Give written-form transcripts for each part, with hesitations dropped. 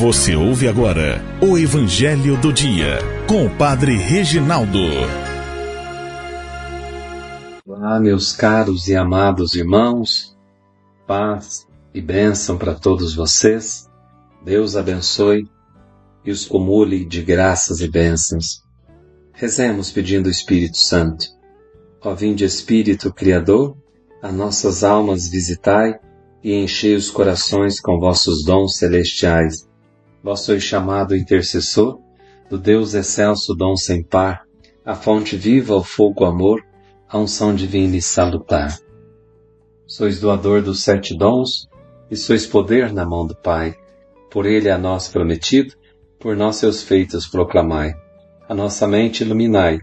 Você ouve agora o Evangelho do Dia, com o Padre Reginaldo. Olá, meus caros e amados irmãos, paz e bênção para todos vocês. Deus abençoe e os cumule de graças e bênçãos. Rezemos pedindo o Espírito Santo. Ó vinde Espírito Criador, a nossas almas visitai e enchei os corações com vossos dons celestiais. Vós sois chamado intercessor do Deus excelso dom sem par, a fonte viva, o fogo, o amor, a unção divina e salutar. Sois doador dos 7 dons e sois poder na mão do Pai. Por ele a nós prometido, por nós seus feitos proclamai. A nossa mente iluminai,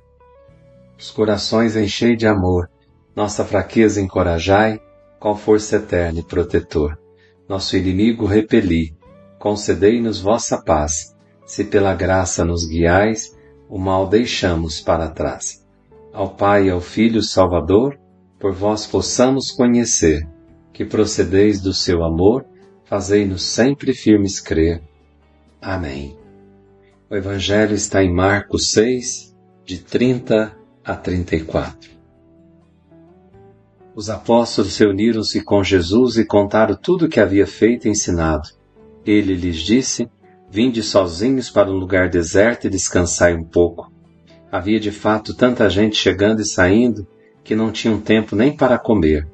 os corações enchei de amor, nossa fraqueza encorajai, com força eterna e protetor. Nosso inimigo repeli, concedei-nos vossa paz, se pela graça nos guiais, o mal deixamos para trás. Ao Pai e ao Filho Salvador, por vós possamos conhecer, que procedeis do seu amor, fazei-nos sempre firmes crer. Amém. O Evangelho está em Marcos 6, de 30 a 34. Os apóstolos reuniram-se com Jesus e contaram tudo o que havia feito e ensinado. Ele lhes disse: vinde sozinhos para um lugar deserto e descansai um pouco. Havia de fato tanta gente chegando e saindo que não tinham tempo nem para comer.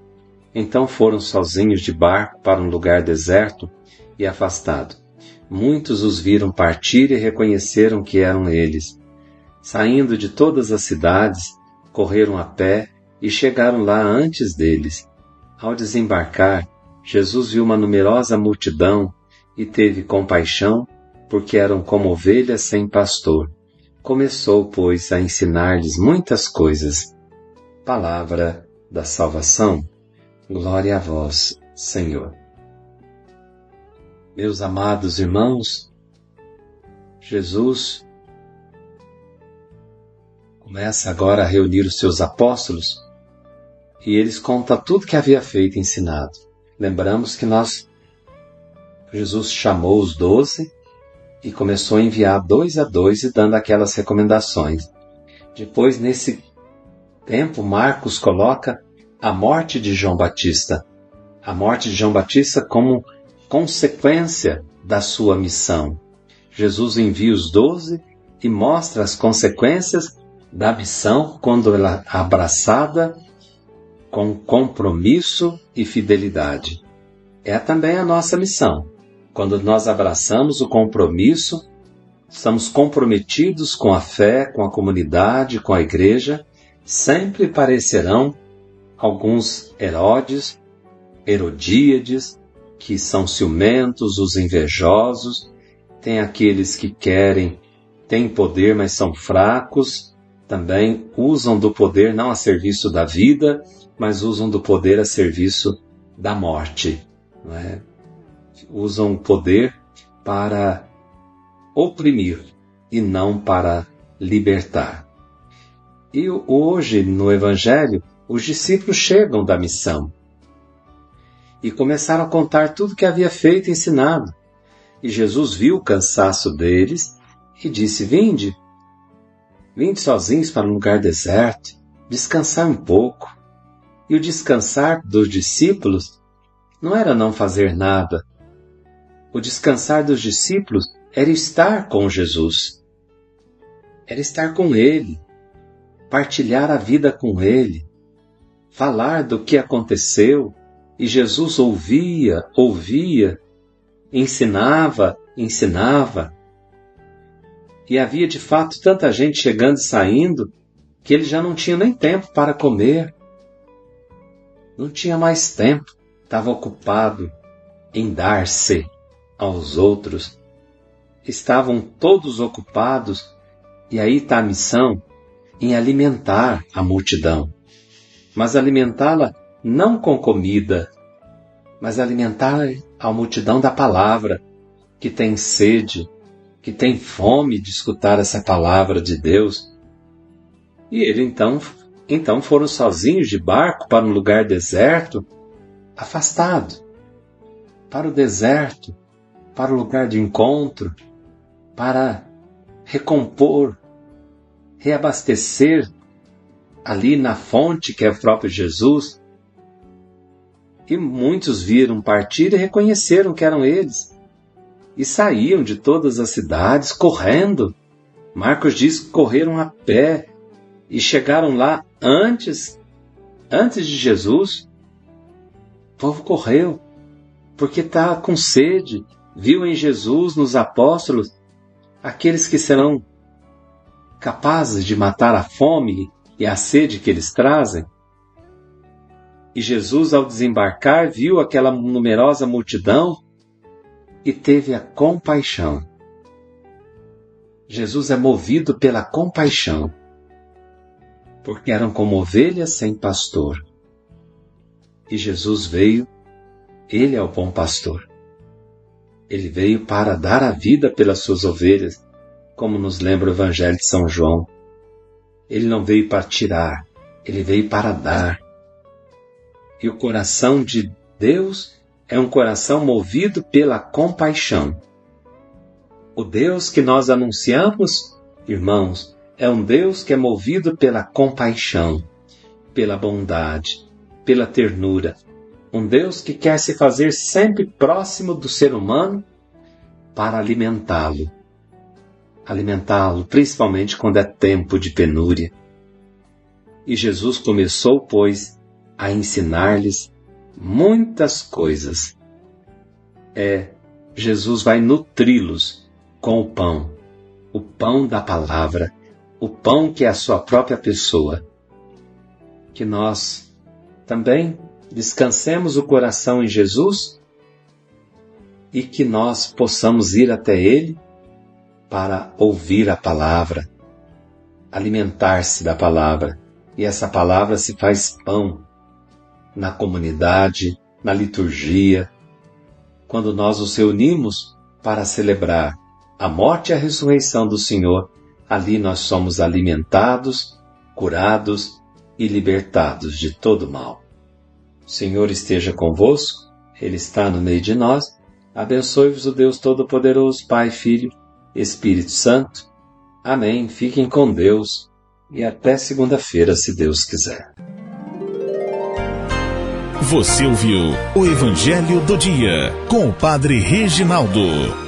Então foram sozinhos de barco para um lugar deserto e afastado. Muitos os viram partir e reconheceram que eram eles. Saindo de todas as cidades, correram a pé e chegaram lá antes deles. Ao desembarcar, Jesus viu uma numerosa multidão e teve compaixão, porque eram como ovelhas sem pastor. Começou, pois, a ensinar-lhes muitas coisas. Palavra da salvação. Glória a vós, Senhor. Meus amados irmãos, Jesus começa agora a reunir os seus apóstolos e eles contam tudo que havia feito e ensinado. Lembramos que Jesus chamou os 12 e começou a enviar 2 a 2 e dando aquelas recomendações. Depois, nesse tempo, Marcos coloca a morte de João Batista. A morte de João Batista como consequência da sua missão. Jesus envia os 12 e mostra as consequências da missão quando ela é abraçada com compromisso e fidelidade. É também a nossa missão. Quando nós abraçamos o compromisso, estamos comprometidos com a fé, com a comunidade, com a igreja, sempre parecerão alguns Herodíades, que são ciumentos, os invejosos, tem aqueles que têm poder, mas são fracos, também usam do poder não a serviço da vida, mas usam do poder a serviço da morte, não é? Usam o poder para oprimir e não para libertar. E hoje, no Evangelho, os discípulos chegam da missão e começaram a contar tudo que havia feito e ensinado. E Jesus viu o cansaço deles e disse: vinde sozinhos para um lugar deserto, descansar um pouco. E o descansar dos discípulos não era não fazer nada. O descansar dos discípulos era estar com Jesus. Era estar com Ele, partilhar a vida com Ele, falar do que aconteceu. E Jesus ouvia, ensinava. E havia de fato tanta gente chegando e saindo que ele já não tinha nem tempo para comer. Não tinha mais tempo. Estava ocupado em dar-se aos outros. Estavam todos ocupados. E aí está a missão em alimentar a multidão. Mas alimentá-la não com comida, mas alimentar a multidão da palavra, que tem sede, que tem fome de escutar essa palavra de Deus. E ele então foram sozinhos de barco para um lugar deserto, afastado, para o deserto, para o lugar de encontro, para recompor, reabastecer ali na fonte que é o próprio Jesus. E muitos viram partir e reconheceram que eram eles. E saíam de todas as cidades correndo. Marcos diz que correram a pé e chegaram lá antes de Jesus. O povo correu porque está com sede. Viu em Jesus, nos apóstolos, aqueles que serão capazes de matar a fome e a sede que eles trazem. E Jesus, ao desembarcar, viu aquela numerosa multidão e teve a compaixão. Jesus é movido pela compaixão, porque eram como ovelhas sem pastor. E Jesus veio, ele é o bom pastor. Ele veio para dar a vida pelas suas ovelhas, como nos lembra o Evangelho de São João. Ele não veio para tirar, ele veio para dar. E o coração de Deus é um coração movido pela compaixão. O Deus que nós anunciamos, irmãos, é um Deus que é movido pela compaixão, pela bondade, pela ternura. Um Deus que quer se fazer sempre próximo do ser humano para alimentá-lo. Alimentá-lo principalmente quando é tempo de penúria. E Jesus começou, pois, a ensinar-lhes muitas coisas. Jesus vai nutri-los com o pão da palavra, o pão que é a sua própria pessoa. Que nós também descansemos o coração em Jesus e que nós possamos ir até Ele para ouvir a palavra, alimentar-se da palavra. E essa palavra se faz pão na comunidade, na liturgia, quando nós nos reunimos para celebrar a morte e a ressurreição do Senhor. Ali nós somos alimentados, curados e libertados de todo mal. O Senhor esteja convosco, Ele está no meio de nós. Abençoe-vos o Deus Todo-Poderoso, Pai, Filho, Espírito Santo. Amém. Fiquem com Deus e até segunda-feira, se Deus quiser. Você ouviu o Evangelho do Dia com o Padre Reginaldo.